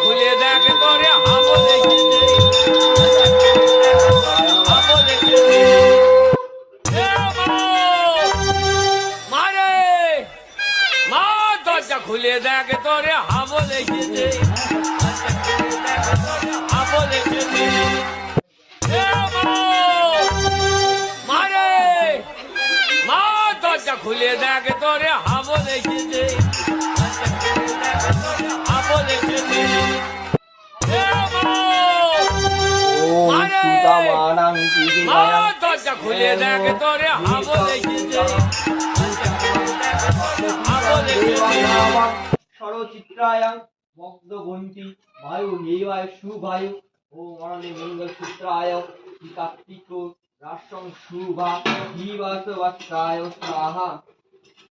খুলে দেখ তোরে হাবো দেখেছে হাবো দেখেছে মারে মা দরজা খুলে দেখ তোরে হাবো দেখেছে হাবো দেখেছে মারে মা দরজা খুলে দেখ তোরে হাবো দেখেছে হাবো দেখেছে দরজা খুলে দেখ তোরে হাবো দেখেছে হাবো দেখেছে সরচিত্রায়াং মগ্ধ গন্তি বায়ু হেবায় সুবায়ু ও মরণে মঙ্গল সূত্রায় কার্তিক রাষ্ট্রং শুভা হিবাস বস্ত্রায় স্বাহা